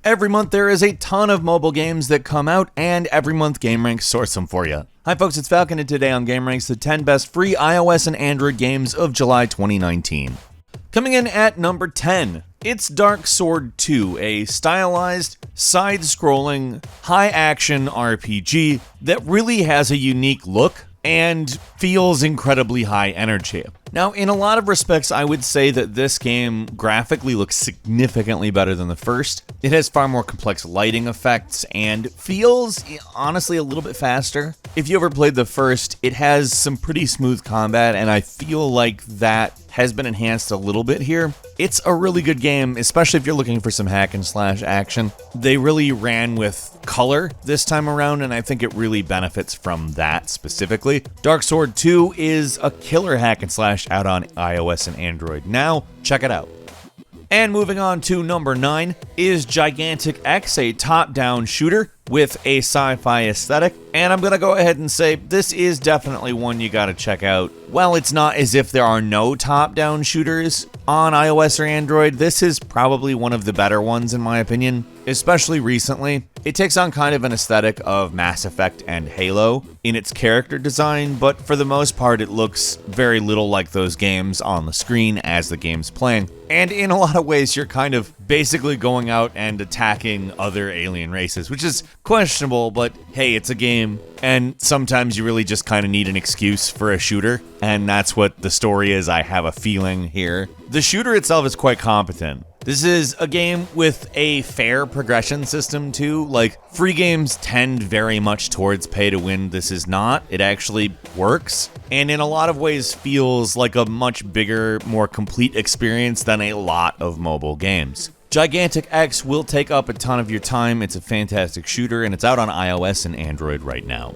Every month there is a ton of mobile games that come out, and every month gameranx sorts them for you. Hi folks, it's Falcon, and today on gameranx, the 10 best free iOS and Android games of July 2019. Coming in at number 10, it's Dark Sword 2, a stylized, side-scrolling, high-action RPG that really has a unique look and feels incredibly high energy. Now, in a lot of respects, I would say that this game graphically looks significantly better than the first. It has far more complex lighting effects and feels, honestly, a little bit faster. If you ever played the first, it has some pretty smooth combat, and I feel like that has been enhanced a little bit here. It's a really good game, especially if you're looking for some hack and slash action. They really ran with color this time around, and I think it really benefits from that specifically. Dark Sword 2 is a killer hack and slash out on iOS and Android now. Check it out. And moving on to number 9 is Gigantic X, a top-down shooter with a sci-fi aesthetic, and I'm gonna go ahead and say this is definitely one you gotta check out. While it's not as if there are no top-down shooters on iOS or Android, this is probably one of the better ones in my opinion, especially recently. It takes on kind of an aesthetic of Mass Effect and Halo in its character design, but for the most part it looks very little like those games on the screen as the game's playing. And in a lot of ways you're kind of basically going out and attacking other alien races, which is questionable, but hey, it's a game, and sometimes you really just kind of need an excuse for a shooter, and that's what the story is, I have a feeling here. The shooter itself is quite competent. This is a game with a fair progression system too. Like, free games tend very much towards pay to win. This is not. It actually works, and in a lot of ways feels like a much bigger, more complete experience than a lot of mobile games. Gigantic X will take up a ton of your time. It's a fantastic shooter, and it's out on iOS and Android right now.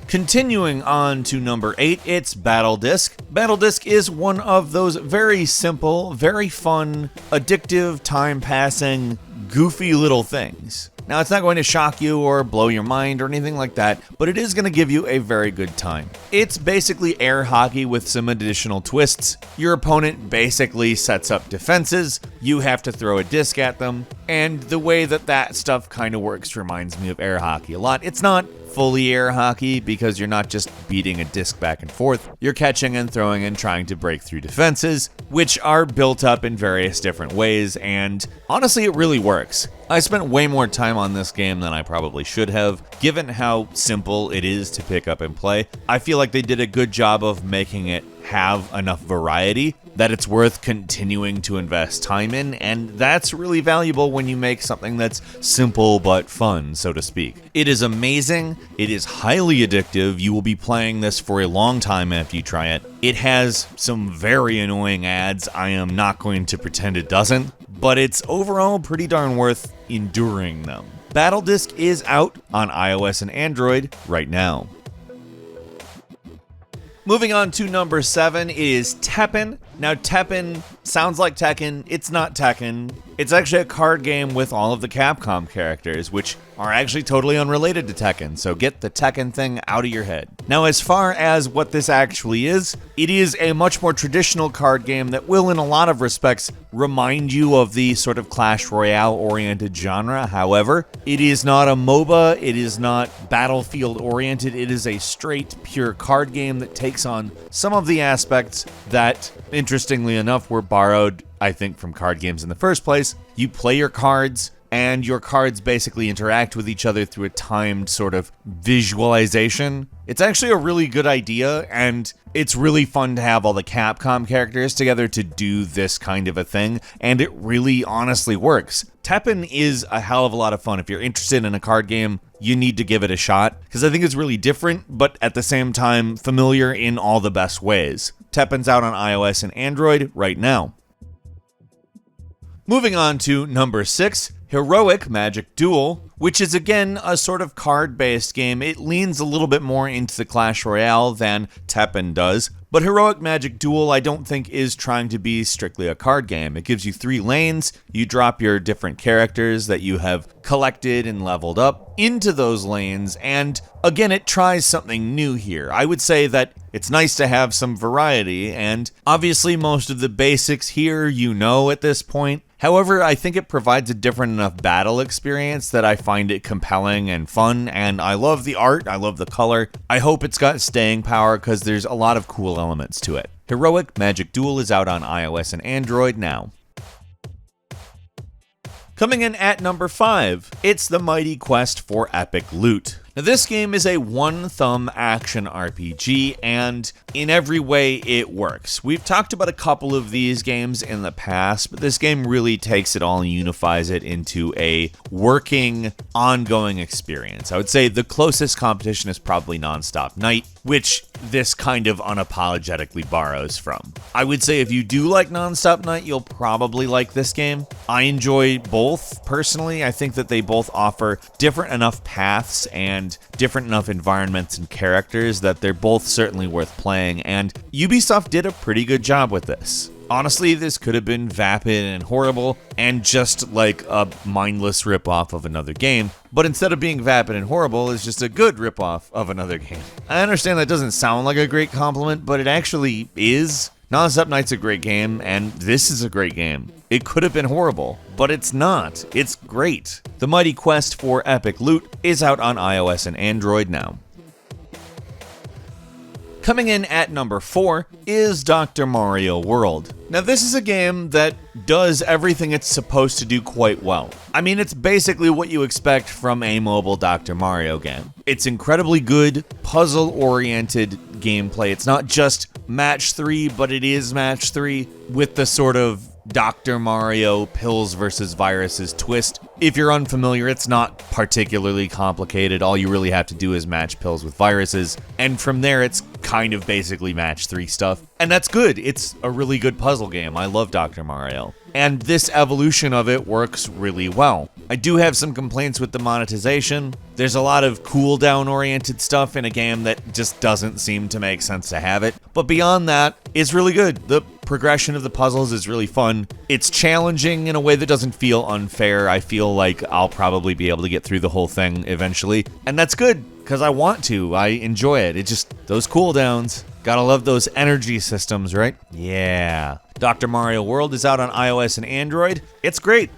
Continuing on to number 8, it's Battle Disc. Battle Disc is one of those very simple, very fun, addictive, time-passing, goofy little things. Now, it's not going to shock you or blow your mind or anything like that, but it is going to give you a very good time. It's basically air hockey with some additional twists. Your opponent basically sets up defenses, you have to throw a disc at them, and the way that stuff kind of works reminds me of air hockey a lot. It's not fully air hockey because you're not just beating a disc back and forth. You're catching and throwing and trying to break through defenses, which are built up in various different ways, and honestly, it really works. I spent way more time on this game than I probably should have, given how simple it is to pick up and play. I feel like they did a good job of making it have enough variety that it's worth continuing to invest time in, and that's really valuable when you make something that's simple but fun, so to speak. It is amazing, it is highly addictive, you will be playing this for a long time after you try it. It has some very annoying ads, I am not going to pretend it doesn't, but it's overall pretty darn worth enduring them. Battle Disc is out on iOS and Android right now. Moving on to number 7 is Teppen. Now, Teppen sounds like Tekken. It's not Tekken. It's actually a card game with all of the Capcom characters, which are actually totally unrelated to Tekken, so get the Tekken thing out of your head. Now, as far as what this actually is, it is a much more traditional card game that will, in a lot of respects, remind you of the sort of Clash Royale-oriented genre. However, it is not a MOBA, it is not Battlefield-oriented, it is a straight, pure card game that takes on some of the aspects that, interestingly enough, were borrowed, I think, from card games in the first place. You play your cards, and your cards basically interact with each other through a timed sort of visualization. It's actually a really good idea, and it's really fun to have all the Capcom characters together to do this kind of a thing, and it really honestly works. Teppen is a hell of a lot of fun. If you're interested in a card game, you need to give it a shot, because I think it's really different, but at the same time, familiar in all the best ways. Teppen's out on iOS and Android right now. Moving on to number 6, Heroic Magic Duel, which is again a sort of card-based game. It leans a little bit more into the Clash Royale than Teppen does, but Heroic Magic Duel I don't think is trying to be strictly a card game. It gives you 3 lanes, you drop your different characters that you have collected and leveled up into those lanes, and again, it tries something new here. I would say that it's nice to have some variety, and obviously most of the basics here you know at this point. However, I think it provides a different enough battle experience that I find it compelling and fun, and I love the art, I love the color. I hope it's got staying power because there's a lot of cool elements to it. Heroic Magic Duel is out on iOS and Android now. Coming in at number 5, it's the mighty quest for epic loot. Now, this game is a one-thumb action RPG, and in every way it works. We've talked about a couple of these games in the past, but this game really takes it all and unifies it into a working, ongoing experience. I would say the closest competition is probably Nonstop Night, which this kind of unapologetically borrows from. I would say if you do like Nonstop Night, you'll probably like this game. I enjoy both, personally. I think that they both offer different enough paths and different enough environments and characters that they're both certainly worth playing, and Ubisoft did a pretty good job with this. Honestly, this could have been vapid and horrible and just like a mindless ripoff of another game, but instead of being vapid and horrible, it's just a good ripoff of another game. I understand that doesn't sound like a great compliment, but it actually is. Nonstop Night's a great game, and this is a great game. It could have been horrible, but it's not. It's great. The mighty quest for epic loot is out on iOS and Android now. Coming in at number 4 is Dr. Mario World. Now, this is a game that does everything it's supposed to do quite well. I mean, it's basically what you expect from a mobile Dr. Mario game. It's incredibly good, puzzle-oriented gameplay. It's not just match 3, but it is match 3 with the sort of Dr. Mario pills versus viruses twist. If you're unfamiliar, it's not particularly complicated. All you really have to do is match pills with viruses, and from there it's kind of basically match 3 stuff. And that's good. It's a really good puzzle game. I love Dr. Mario. And this evolution of it works really well. I do have some complaints with the monetization. There's a lot of cooldown oriented stuff in a game that just doesn't seem to make sense to have it. But beyond that, it's really good. The progression of the puzzles is really fun. It's challenging in a way that doesn't feel unfair. I feel like I'll probably be able to get through the whole thing eventually. And that's good, because I want to. I enjoy it. It just, those cooldowns. Gotta love those energy systems, right? Yeah. Dr. Mario World is out on iOS and Android. It's great.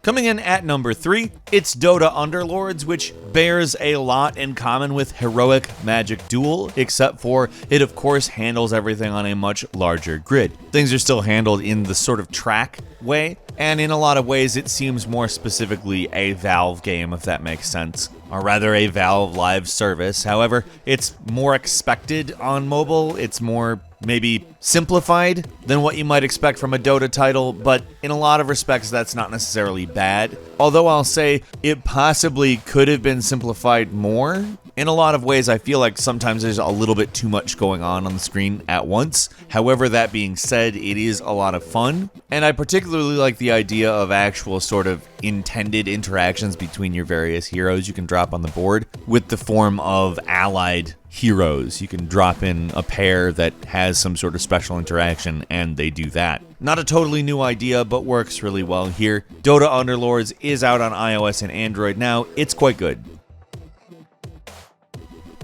Coming in at number 3, it's Dota Underlords, which bears a lot in common with Heroic Magic Duel, except for it of course handles everything on a much larger grid. Things are still handled in the sort of track way, and in a lot of ways it seems more specifically a Valve game, if that makes sense. Or rather a Valve live service. However, it's more expected on mobile. It's more maybe simplified than what you might expect from a Dota title, but in a lot of respects that's not necessarily bad. Although I'll say it possibly could have been simplified more. In a lot of ways, I feel like sometimes there's a little bit too much going on the screen at once. However, that being said, it is a lot of fun, and I particularly like the idea of actual sort of intended interactions between your various heroes you can drop on the board with the form of allied heroes. You can drop in a pair that has some sort of special interaction, and they do that. Not a totally new idea, but works really well here. Dota Underlords is out on iOS and Android now. It's quite good.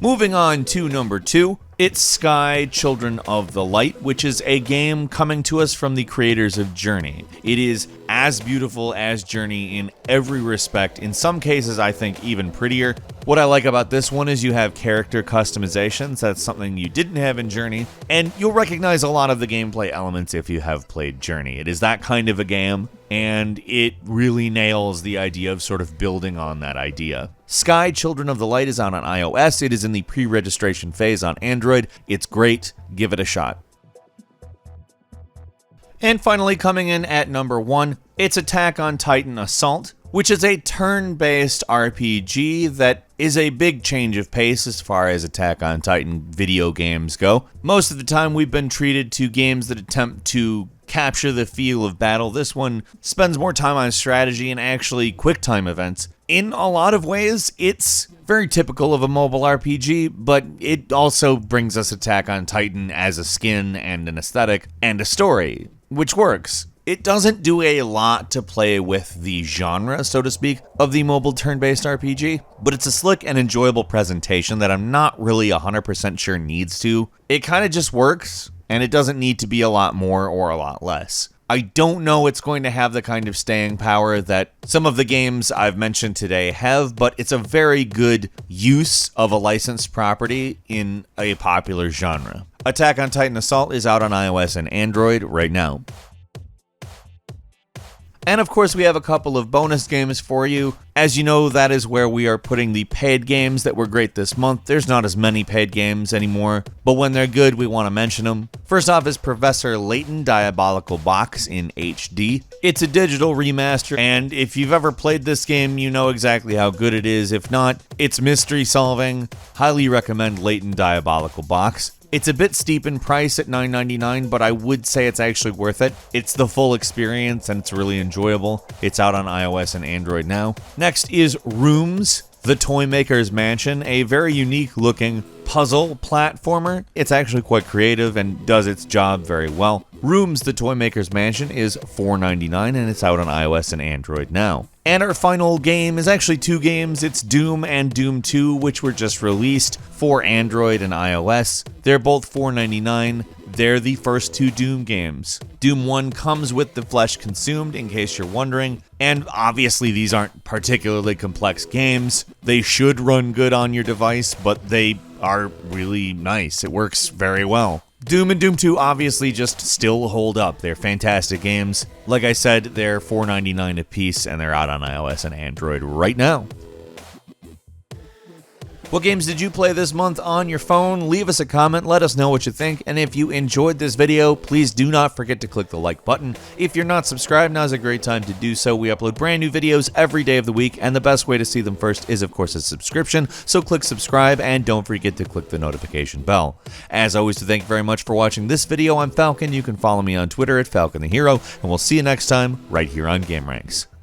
Moving on to number 2, it's Sky Children of the Light, which is a game coming to us from the creators of Journey. It is as beautiful as Journey in every respect. In some cases, I think even prettier. What I like about this one is you have character customizations. That's something you didn't have in Journey, and you'll recognize a lot of the gameplay elements if you have played Journey. It is that kind of a game, and it really nails the idea of sort of building on that idea. Sky Children of the Light is out on iOS. It is in the pre-registration phase on Android. It's great. Give it a shot. And finally, coming in at number 1, it's Attack on Titan Assault, which is a turn-based RPG that is a big change of pace as far as Attack on Titan video games go. Most of the time we've been treated to games that attempt to capture the feel of battle. This one spends more time on strategy and actually quick time events. In a lot of ways, it's very typical of a mobile RPG, but it also brings us Attack on Titan as a skin and an aesthetic and a story, which works. It doesn't do a lot to play with the genre, so to speak, of the mobile turn-based RPG, but it's a slick and enjoyable presentation that I'm not really 100% sure needs to. It kind of just works. and it doesn't need to be a lot more or a lot less. I don't know it's going to have the kind of staying power that some of the games I've mentioned today have, but it's a very good use of a licensed property in a popular genre. Attack on Titan Assault is out on iOS and Android right now. And of course, we have a couple of bonus games for you. As you know, that is where we are putting the paid games that were great this month. There's not as many paid games anymore, but when they're good, we want to mention them. First off is Professor Layton Diabolical Box in HD. It's a digital remaster, and if you've ever played this game, you know exactly how good it is. If not, it's mystery solving. Highly recommend Layton Diabolical Box. It's a bit steep in price at $9.99, but I would say it's actually worth it. It's the full experience and it's really enjoyable. It's out on iOS and Android now. Next is Rooms, the Toymaker's Mansion, a very unique looking puzzle platformer. It's actually quite creative and does its job very well. Rooms, the Toymaker's Mansion is $4.99 and it's out on iOS and Android now. And our final game is actually two games. It's Doom and Doom 2, which were just released for Android and iOS. They're both $4.99. They're the first two Doom games. Doom 1 comes with the flesh consumed, in case you're wondering, and obviously these aren't particularly complex games. They should run good on your device, but they are really nice. It works very well. Doom and Doom 2 obviously just still hold up. They're fantastic games. Like I said, they're $4.99 a piece, and they're out on iOS and Android right now. What games did you play this month on your phone? Leave us a comment, let us know what you think, and if you enjoyed this video, please do not forget to click the like button. If you're not subscribed, now's a great time to do so. We upload brand new videos every day of the week, and the best way to see them first is, of course, a subscription, so click subscribe, and don't forget to click the notification bell. As always, thank you very much for watching this video. I'm Falcon. You can follow me on Twitter at Falcon the Hero, and we'll see you next time right here on gameranx.